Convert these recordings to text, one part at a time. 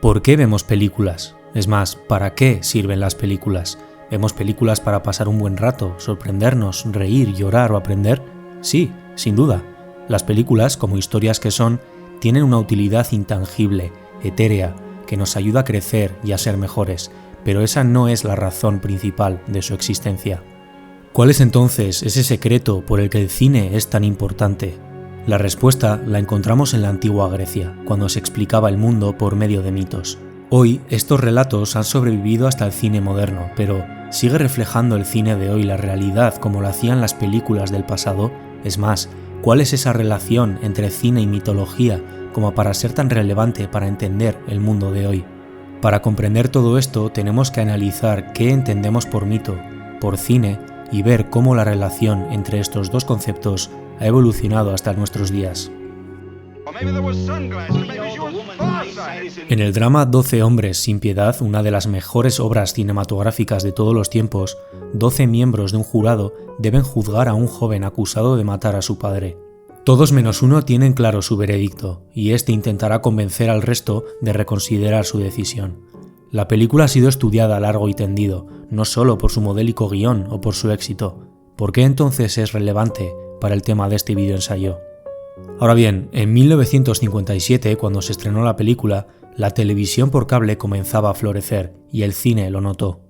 ¿Por qué vemos películas? Es más, ¿para qué sirven las películas? ¿Vemos películas para pasar un buen rato, sorprendernos, reír, llorar o aprender? Sí, sin duda. Las películas, como historias que son, tienen una utilidad intangible, etérea, que nos ayuda a crecer y a ser mejores, pero esa no es la razón principal de su existencia. ¿Cuál es entonces ese secreto por el que el cine es tan importante? La respuesta la encontramos en la antigua Grecia, cuando se explicaba el mundo por medio de mitos. Hoy, estos relatos han sobrevivido hasta el cine moderno, pero ¿sigue reflejando el cine de hoy la realidad como lo hacían las películas del pasado? Es más, ¿cuál es esa relación entre cine y mitología como para ser tan relevante para entender el mundo de hoy? Para comprender todo esto tenemos que analizar qué entendemos por mito, por cine y ver cómo la relación entre estos dos conceptos ha evolucionado hasta nuestros días. En el drama 12 hombres sin piedad, una de las mejores obras cinematográficas de todos los tiempos, 12 miembros de un jurado deben juzgar a un joven acusado de matar a su padre. Todos menos uno tienen claro su veredicto, y este intentará convencer al resto de reconsiderar su decisión. La película ha sido estudiada largo y tendido, no solo por su modélico guión o por su éxito. ¿Por qué entonces es relevante para el tema de este videoensayo? Ahora bien, en 1957, cuando se estrenó la película, la televisión por cable comenzaba a florecer y el cine lo notó.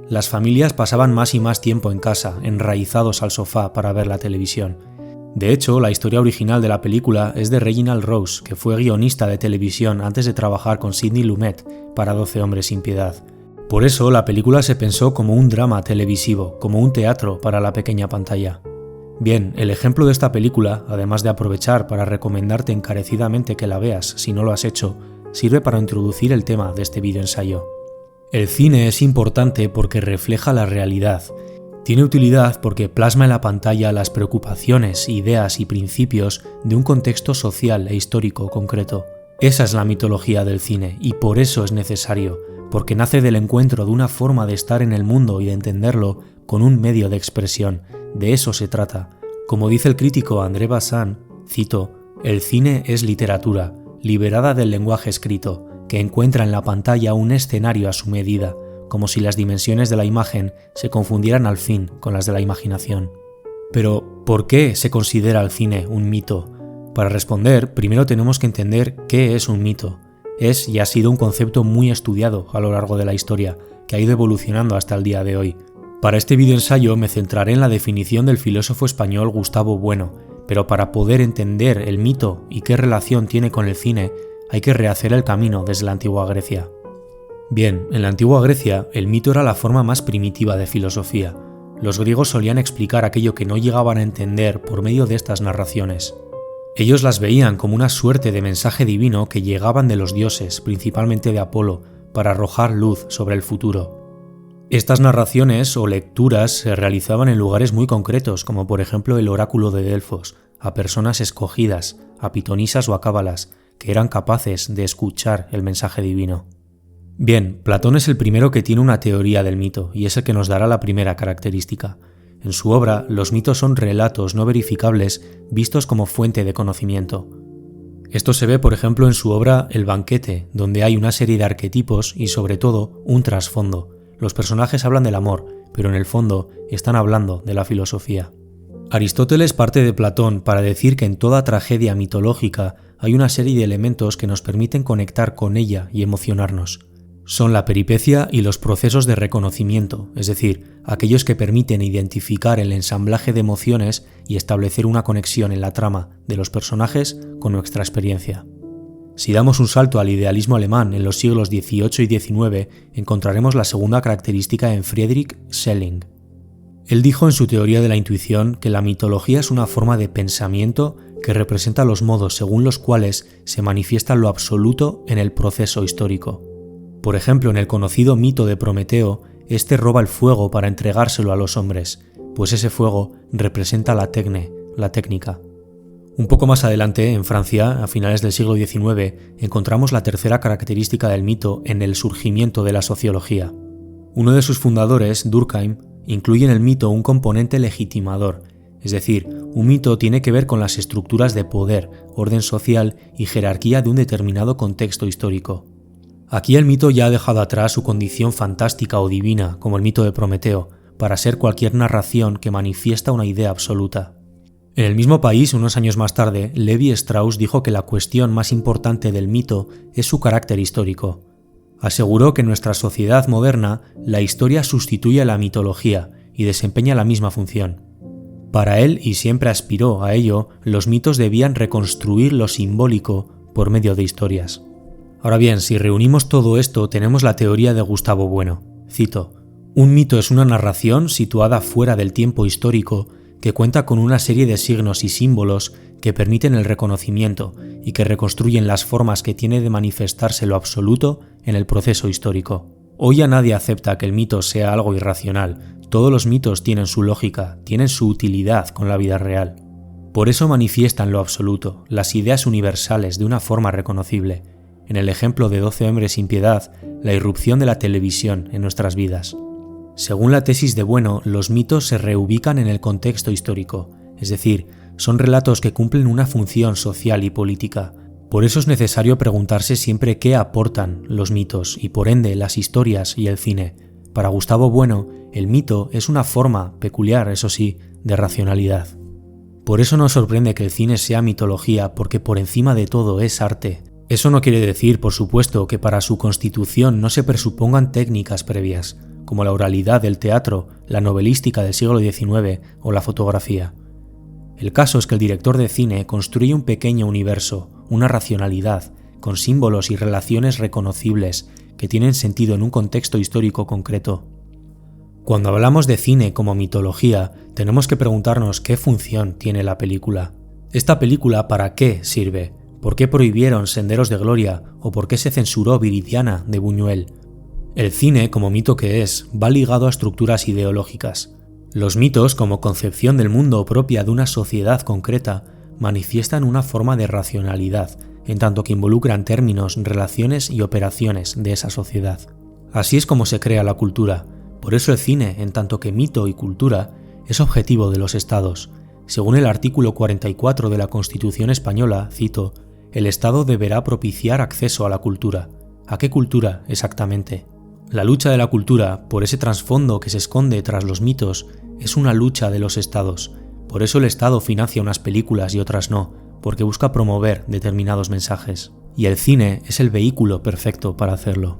Las familias pasaban más y más tiempo en casa, enraizados al sofá para ver la televisión. De hecho, la historia original de la película es de Reginald Rose, que fue guionista de televisión antes de trabajar con Sidney Lumet para 12 hombres sin piedad. Por eso, la película se pensó como un drama televisivo, como un teatro para la pequeña pantalla. Bien, el ejemplo de esta película, además de aprovechar para recomendarte encarecidamente que la veas si no lo has hecho, sirve para introducir el tema de este videoensayo. El cine es importante porque refleja la realidad. Tiene utilidad porque plasma en la pantalla las preocupaciones, ideas y principios de un contexto social e histórico concreto. Esa es la mitología del cine y por eso es necesario, porque nace del encuentro de una forma de estar en el mundo y de entenderlo con un medio de expresión. De eso se trata. Como dice el crítico André Bazin, cito, «El cine es literatura, liberada del lenguaje escrito, que encuentra en la pantalla un escenario a su medida, como si las dimensiones de la imagen se confundieran al fin con las de la imaginación». Pero, ¿por qué se considera el cine un mito? Para responder, primero tenemos que entender qué es un mito. Es y ha sido un concepto muy estudiado a lo largo de la historia, que ha ido evolucionando hasta el día de hoy. Para este videoensayo me centraré en la definición del filósofo español Gustavo Bueno, pero para poder entender el mito y qué relación tiene con el cine, hay que rehacer el camino desde la antigua Grecia. Bien, en la antigua Grecia, el mito era la forma más primitiva de filosofía. Los griegos solían explicar aquello que no llegaban a entender por medio de estas narraciones. Ellos las veían como una suerte de mensaje divino que llegaban de los dioses, principalmente de Apolo, para arrojar luz sobre el futuro. Estas narraciones o lecturas se realizaban en lugares muy concretos, como por ejemplo el oráculo de Delfos, a personas escogidas, a pitonisas o a cábalas, que eran capaces de escuchar el mensaje divino. Bien, Platón es el primero que tiene una teoría del mito, y es el que nos dará la primera característica. En su obra, los mitos son relatos no verificables vistos como fuente de conocimiento. Esto se ve, por ejemplo, en su obra El banquete, donde hay una serie de arquetipos y, sobre todo, un trasfondo. Los personajes hablan del amor, pero en el fondo están hablando de la filosofía. Aristóteles parte de Platón para decir que en toda tragedia mitológica hay una serie de elementos que nos permiten conectar con ella y emocionarnos. Son la peripecia y los procesos de reconocimiento, es decir, aquellos que permiten identificar el ensamblaje de emociones y establecer una conexión en la trama de los personajes con nuestra experiencia. Si damos un salto al idealismo alemán en los siglos XVIII y XIX, encontraremos la segunda característica en Friedrich Schelling. Él dijo en su teoría de la intuición que la mitología es una forma de pensamiento que representa los modos según los cuales se manifiesta lo absoluto en el proceso histórico. Por ejemplo, en el conocido mito de Prometeo, este roba el fuego para entregárselo a los hombres, pues ese fuego representa la tecne, la técnica. Un poco más adelante, en Francia, a finales del siglo XIX, encontramos la tercera característica del mito en el surgimiento de la sociología. Uno de sus fundadores, Durkheim, incluye en el mito un componente legitimador, es decir, un mito tiene que ver con las estructuras de poder, orden social y jerarquía de un determinado contexto histórico. Aquí el mito ya ha dejado atrás su condición fantástica o divina, como el mito de Prometeo, para ser cualquier narración que manifiesta una idea absoluta. En el mismo país, unos años más tarde, Levi Strauss dijo que la cuestión más importante del mito es su carácter histórico. Aseguró que en nuestra sociedad moderna, la historia sustituye a la mitología y desempeña la misma función. Para él, y siempre aspiró a ello, los mitos debían reconstruir lo simbólico por medio de historias. Ahora bien, si reunimos todo esto, tenemos la teoría de Gustavo Bueno. Cito: un mito es una narración situada fuera del tiempo histórico que cuenta con una serie de signos y símbolos que permiten el reconocimiento y que reconstruyen las formas que tiene de manifestarse lo absoluto en el proceso histórico. Hoy ya nadie acepta que el mito sea algo irracional. Todos los mitos tienen su lógica, tienen su utilidad con la vida real. Por eso manifiestan lo absoluto, las ideas universales de una forma reconocible. En el ejemplo de 12 hombres sin piedad, la irrupción de la televisión en nuestras vidas. Según la tesis de Bueno, los mitos se reubican en el contexto histórico, es decir, son relatos que cumplen una función social y política. Por eso es necesario preguntarse siempre qué aportan los mitos y por ende las historias y el cine. Para Gustavo Bueno, el mito es una forma, peculiar eso sí, de racionalidad. Por eso nos sorprende que el cine sea mitología, porque por encima de todo es arte. Eso no quiere decir, por supuesto, que para su constitución no se presupongan técnicas previas, como la oralidad del teatro, la novelística del siglo XIX o la fotografía. El caso es que el director de cine construye un pequeño universo, una racionalidad, con símbolos y relaciones reconocibles que tienen sentido en un contexto histórico concreto. Cuando hablamos de cine como mitología, tenemos que preguntarnos qué función tiene la película. ¿Esta película para qué sirve? ¿Por qué prohibieron Senderos de Gloria o por qué se censuró Viridiana de Buñuel? El cine, como mito que es, va ligado a estructuras ideológicas. Los mitos, como concepción del mundo propia de una sociedad concreta, manifiestan una forma de racionalidad, en tanto que involucran términos, relaciones y operaciones de esa sociedad. Así es como se crea la cultura. Por eso el cine, en tanto que mito y cultura, es objetivo de los estados. Según el artículo 44 de la Constitución española, cito: el Estado deberá propiciar acceso a la cultura. ¿A qué cultura exactamente? La lucha de la cultura, por ese trasfondo que se esconde tras los mitos, es una lucha de los estados. Por eso el Estado financia unas películas y otras no, porque busca promover determinados mensajes. Y el cine es el vehículo perfecto para hacerlo.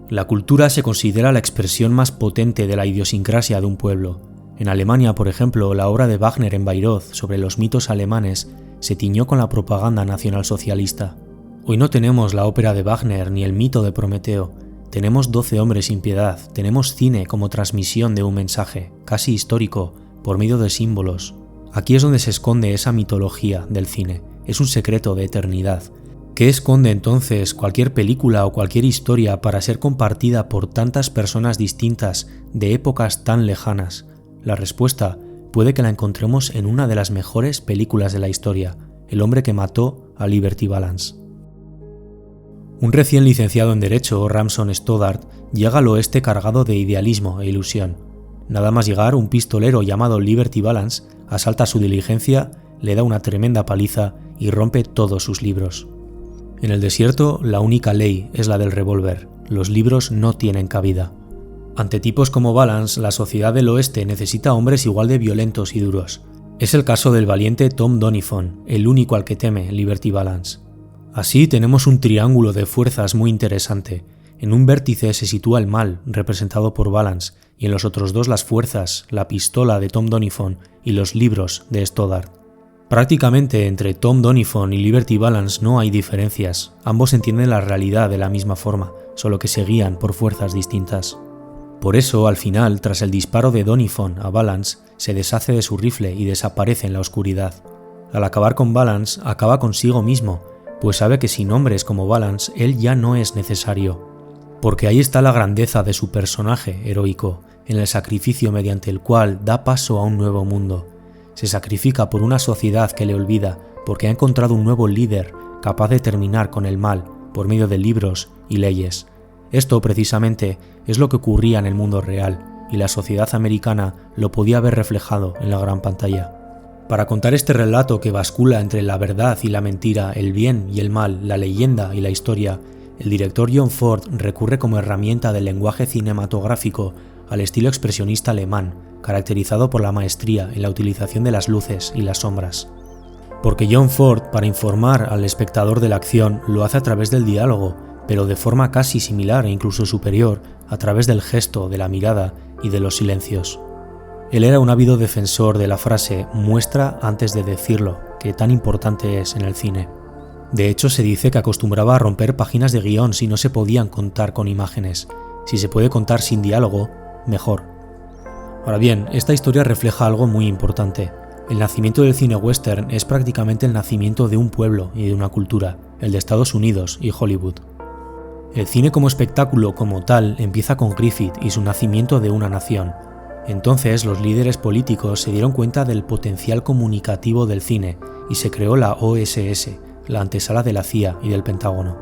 La cultura se considera la expresión más potente de la idiosincrasia de un pueblo. En Alemania, por ejemplo, la obra de Wagner en Bayreuth sobre los mitos alemanes se tiñó con la propaganda nacionalsocialista. Hoy no tenemos la ópera de Wagner ni el mito de Prometeo. Tenemos 12 hombres sin piedad, tenemos cine como transmisión de un mensaje, casi histórico, por medio de símbolos. Aquí es donde se esconde esa mitología del cine, es un secreto de eternidad. ¿Qué esconde entonces cualquier película o cualquier historia para ser compartida por tantas personas distintas de épocas tan lejanas? La respuesta puede que la encontremos en una de las mejores películas de la historia, El hombre que mató a Liberty Balance. Un recién licenciado en Derecho, Ramson Stoddard, llega al oeste cargado de idealismo e ilusión. Nada más llegar, un pistolero llamado Liberty Balance asalta su diligencia, le da una tremenda paliza y rompe todos sus libros. En el desierto, la única ley es la del revólver. Los libros no tienen cabida. Ante tipos como Balance, la sociedad del oeste necesita hombres igual de violentos y duros. Es el caso del valiente Tom Doniphan, el único al que teme Liberty Balance. Así tenemos un triángulo de fuerzas muy interesante. En un vértice se sitúa el mal, representado por Balance, y en los otros dos las fuerzas, la pistola de Tom Doniphan y los libros de Stoddard. Prácticamente entre Tom Doniphan y Liberty Balance no hay diferencias, ambos entienden la realidad de la misma forma, solo que se guían por fuerzas distintas. Por eso, al final, tras el disparo de Doniphan a Balance, se deshace de su rifle y desaparece en la oscuridad. Al acabar con Balance, acaba consigo mismo, pues sabe que sin hombres como Balance, él ya no es necesario. Porque ahí está la grandeza de su personaje heroico, en el sacrificio mediante el cual da paso a un nuevo mundo. Se sacrifica por una sociedad que le olvida, porque ha encontrado un nuevo líder capaz de terminar con el mal por medio de libros y leyes. Esto, precisamente, es lo que ocurría en el mundo real, y la sociedad americana lo podía ver reflejado en la gran pantalla. Para contar este relato que bascula entre la verdad y la mentira, el bien y el mal, la leyenda y la historia, el director John Ford recurre como herramienta del lenguaje cinematográfico al estilo expresionista alemán, caracterizado por la maestría en la utilización de las luces y las sombras. Porque John Ford, para informar al espectador de la acción, lo hace a través del diálogo, pero de forma casi similar e incluso superior, a través del gesto, de la mirada y de los silencios. Él era un ávido defensor de la frase «muestra antes de decirlo», que tan importante es en el cine. De hecho, se dice que acostumbraba a romper páginas de guión si no se podían contar con imágenes. Si se puede contar sin diálogo, mejor. Ahora bien, esta historia refleja algo muy importante. El nacimiento del cine western es prácticamente el nacimiento de un pueblo y de una cultura, el de Estados Unidos y Hollywood. El cine como espectáculo como tal empieza con Griffith y su nacimiento de una nación. Entonces los líderes políticos se dieron cuenta del potencial comunicativo del cine y se creó la OSS, la antesala de la CIA y del Pentágono.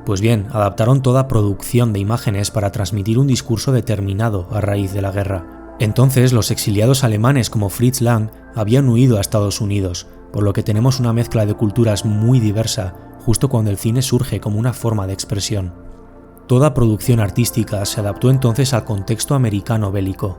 Pues bien, adaptaron toda producción de imágenes para transmitir un discurso determinado a raíz de la guerra. Entonces los exiliados alemanes como Fritz Lang habían huido a Estados Unidos, por lo que tenemos una mezcla de culturas muy diversa, justo cuando el cine surge como una forma de expresión. Toda producción artística se adaptó entonces al contexto americano bélico.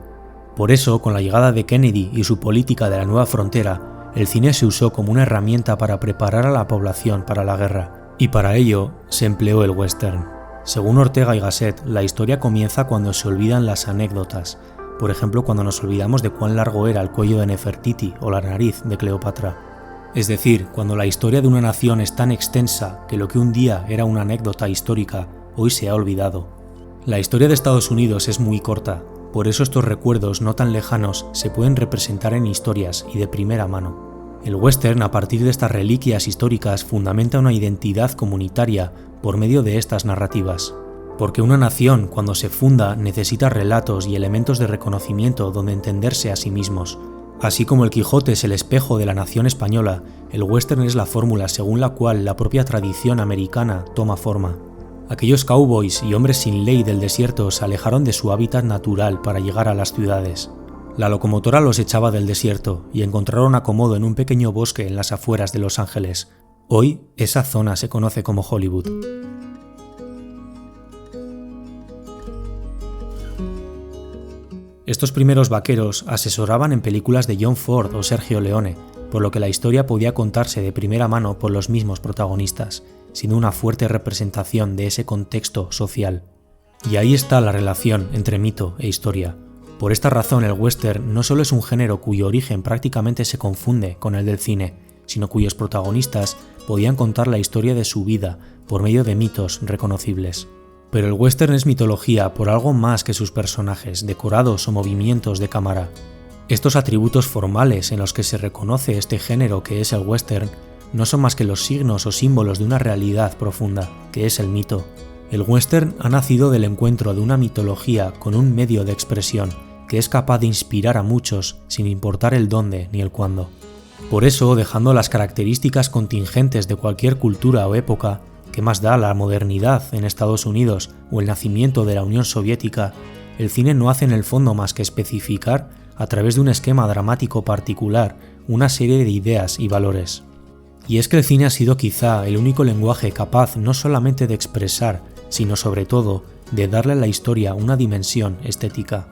Por eso, con la llegada de Kennedy y su política de la nueva frontera, el cine se usó como una herramienta para preparar a la población para la guerra, y para ello se empleó el western. Según Ortega y Gasset, la historia comienza cuando se olvidan las anécdotas, por ejemplo cuando nos olvidamos de cuán largo era el cuello de Nefertiti o la nariz de Cleopatra. Es decir, cuando la historia de una nación es tan extensa que lo que un día era una anécdota histórica, hoy se ha olvidado. La historia de Estados Unidos es muy corta, por eso estos recuerdos no tan lejanos se pueden representar en historias y de primera mano. El western, a partir de estas reliquias históricas, fundamenta una identidad comunitaria por medio de estas narrativas. Porque una nación, cuando se funda, necesita relatos y elementos de reconocimiento donde entenderse a sí mismos. Así como el Quijote es el espejo de la nación española, el western es la fórmula según la cual la propia tradición americana toma forma. Aquellos cowboys y hombres sin ley del desierto se alejaron de su hábitat natural para llegar a las ciudades. La locomotora los echaba del desierto y encontraron acomodo en un pequeño bosque en las afueras de Los Ángeles. Hoy, esa zona se conoce como Hollywood. Estos primeros vaqueros asesoraban en películas de John Ford o Sergio Leone, por lo que la historia podía contarse de primera mano por los mismos protagonistas, siendo una fuerte representación de ese contexto social. Y ahí está la relación entre mito e historia. Por esta razón el western no solo es un género cuyo origen prácticamente se confunde con el del cine, sino cuyos protagonistas podían contar la historia de su vida por medio de mitos reconocibles. Pero el western es mitología por algo más que sus personajes, decorados o movimientos de cámara. Estos atributos formales en los que se reconoce este género que es el western no son más que los signos o símbolos de una realidad profunda, que es el mito. El western ha nacido del encuentro de una mitología con un medio de expresión que es capaz de inspirar a muchos sin importar el dónde ni el cuándo. Por eso, dejando las características contingentes de cualquier cultura o época, ¿qué más da la modernidad en Estados Unidos o el nacimiento de la Unión Soviética? El cine no hace en el fondo más que especificar, a través de un esquema dramático particular, una serie de ideas y valores. Y es que el cine ha sido quizá el único lenguaje capaz no solamente de expresar, sino sobre todo de darle a la historia una dimensión estética.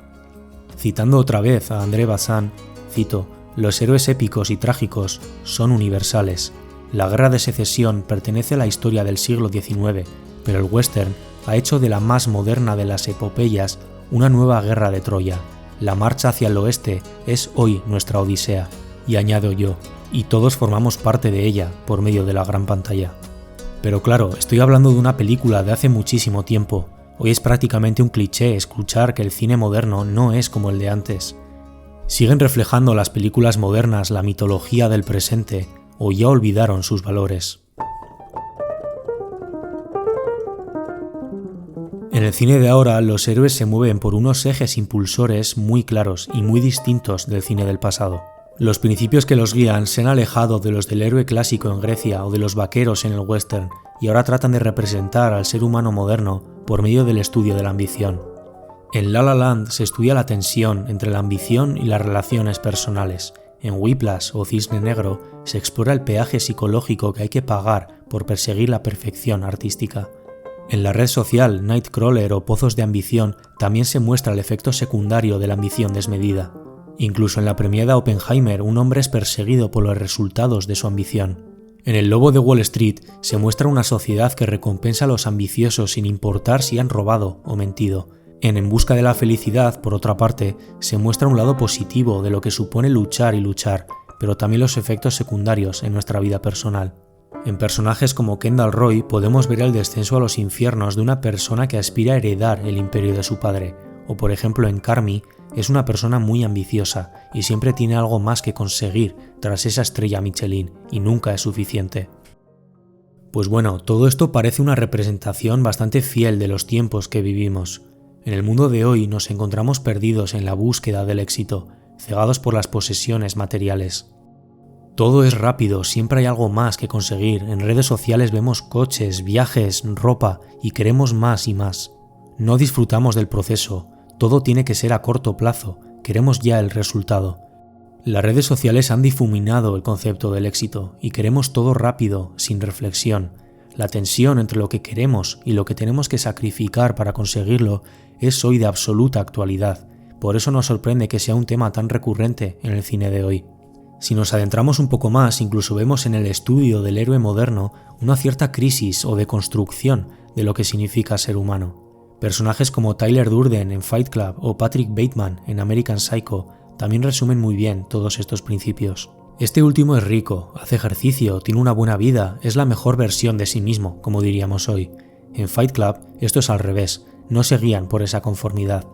Citando otra vez a André Bazin, cito: «Los héroes épicos y trágicos son universales. La guerra de secesión pertenece a la historia del siglo XIX, pero el western ha hecho de la más moderna de las epopeyas una nueva guerra de Troya. La marcha hacia el oeste es hoy nuestra odisea». Y añado yo, y todos formamos parte de ella por medio de la gran pantalla. Pero claro, estoy hablando de una película de hace muchísimo tiempo. Hoy es prácticamente un cliché escuchar que el cine moderno no es como el de antes. ¿Siguen reflejando las películas modernas la mitología del presente o ya olvidaron sus valores? En el cine de ahora, los héroes se mueven por unos ejes impulsores muy claros y muy distintos del cine del pasado. Los principios que los guían se han alejado de los del héroe clásico en Grecia o de los vaqueros en el western y ahora tratan de representar al ser humano moderno por medio del estudio de la ambición. En La La Land se estudia la tensión entre la ambición y las relaciones personales. En Whiplash o Cisne Negro se explora el peaje psicológico que hay que pagar por perseguir la perfección artística. En la red social Nightcrawler o Pozos de Ambición también se muestra el efecto secundario de la ambición desmedida. Incluso en la premiada Oppenheimer, un hombre es perseguido por los resultados de su ambición. En El Lobo de Wall Street se muestra una sociedad que recompensa a los ambiciosos sin importar si han robado o mentido. En Busca de la Felicidad, por otra parte, se muestra un lado positivo de lo que supone luchar y luchar, pero también los efectos secundarios en nuestra vida personal. En personajes como Kendall Roy podemos ver el descenso a los infiernos de una persona que aspira a heredar el imperio de su padre, o por ejemplo en Carmy es una persona muy ambiciosa y siempre tiene algo más que conseguir tras esa estrella Michelin y nunca es suficiente. Pues bueno, todo esto parece una representación bastante fiel de los tiempos que vivimos. En el mundo de hoy nos encontramos perdidos en la búsqueda del éxito, cegados por las posesiones materiales. Todo es rápido, siempre hay algo más que conseguir. En redes sociales vemos coches, viajes, ropa y queremos más y más. No disfrutamos del proceso, todo tiene que ser a corto plazo, queremos ya el resultado. Las redes sociales han difuminado el concepto del éxito y queremos todo rápido, sin reflexión. La tensión entre lo que queremos y lo que tenemos que sacrificar para conseguirlo es hoy de absoluta actualidad. Por eso nos sorprende que sea un tema tan recurrente en el cine de hoy. Si nos adentramos un poco más, incluso vemos en el estudio del héroe moderno una cierta crisis o deconstrucción de lo que significa ser humano. Personajes como Tyler Durden en Fight Club o Patrick Bateman en American Psycho también resumen muy bien todos estos principios. Este último es rico, hace ejercicio, tiene una buena vida, es la mejor versión de sí mismo, como diríamos hoy. En Fight Club esto es al revés, no se guían por esa conformidad.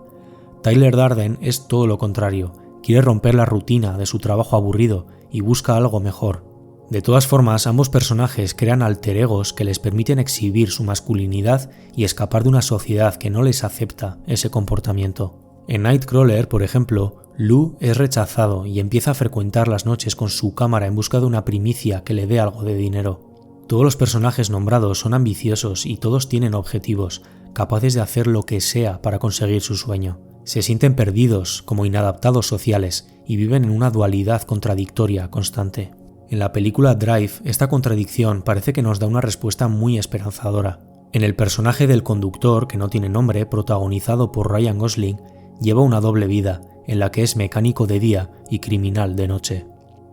Tyler Durden es todo lo contrario, quiere romper la rutina de su trabajo aburrido y busca algo mejor. De todas formas, ambos personajes crean alter egos que les permiten exhibir su masculinidad y escapar de una sociedad que no les acepta ese comportamiento. En Nightcrawler, por ejemplo, Lou es rechazado y empieza a frecuentar las noches con su cámara en busca de una primicia que le dé algo de dinero. Todos los personajes nombrados son ambiciosos y todos tienen objetivos, capaces de hacer lo que sea para conseguir su sueño. Se sienten perdidos, como inadaptados sociales, y viven en una dualidad contradictoria constante. En la película Drive, esta contradicción parece que nos da una respuesta muy esperanzadora. En el personaje del conductor, que no tiene nombre, protagonizado por Ryan Gosling, lleva una doble vida, en la que es mecánico de día y criminal de noche.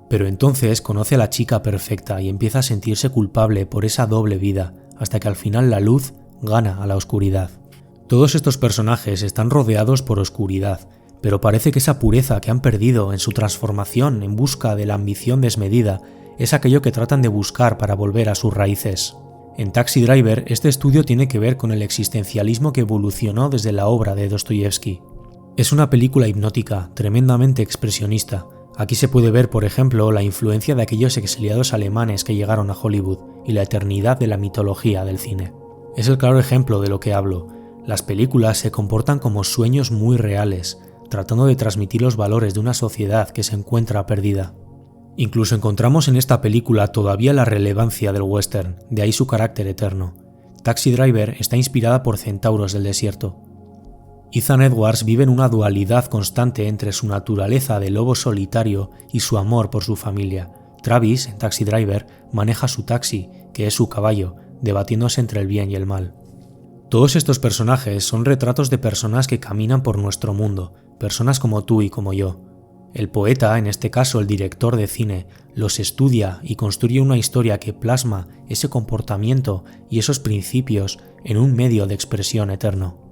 Pero entonces conoce a la chica perfecta y empieza a sentirse culpable por esa doble vida, hasta que al final la luz gana a la oscuridad. Todos estos personajes están rodeados por oscuridad, pero parece que esa pureza que han perdido en su transformación en busca de la ambición desmedida es aquello que tratan de buscar para volver a sus raíces. En Taxi Driver, este estudio tiene que ver con el existencialismo que evolucionó desde la obra de Dostoyevsky. Es una película hipnótica, tremendamente expresionista. Aquí se puede ver, por ejemplo, la influencia de aquellos exiliados alemanes que llegaron a Hollywood y la eternidad de la mitología del cine. Es el claro ejemplo de lo que hablo. Las películas se comportan como sueños muy reales, tratando de transmitir los valores de una sociedad que se encuentra perdida. Incluso encontramos en esta película todavía la relevancia del western, de ahí su carácter eterno. Taxi Driver está inspirada por centauros del desierto. Ethan Edwards vive en una dualidad constante entre su naturaleza de lobo solitario y su amor por su familia. Travis, en Taxi Driver, maneja su taxi, que es su caballo, debatiéndose entre el bien y el mal. Todos estos personajes son retratos de personas que caminan por nuestro mundo, personas como tú y como yo. El poeta, en este caso el director de cine, los estudia y construye una historia que plasma ese comportamiento y esos principios en un medio de expresión eterno.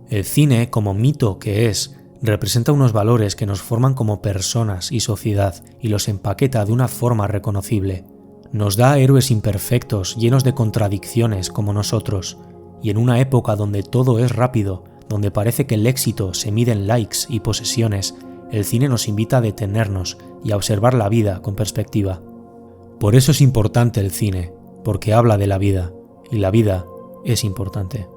El cine, como mito que es, representa unos valores que nos forman como personas y sociedad y los empaqueta de una forma reconocible. Nos da héroes imperfectos, llenos de contradicciones como nosotros, y en una época donde todo es rápido, donde parece que el éxito se mide en likes y posesiones, el cine nos invita a detenernos y a observar la vida con perspectiva. Por eso es importante el cine, porque habla de la vida, y la vida es importante.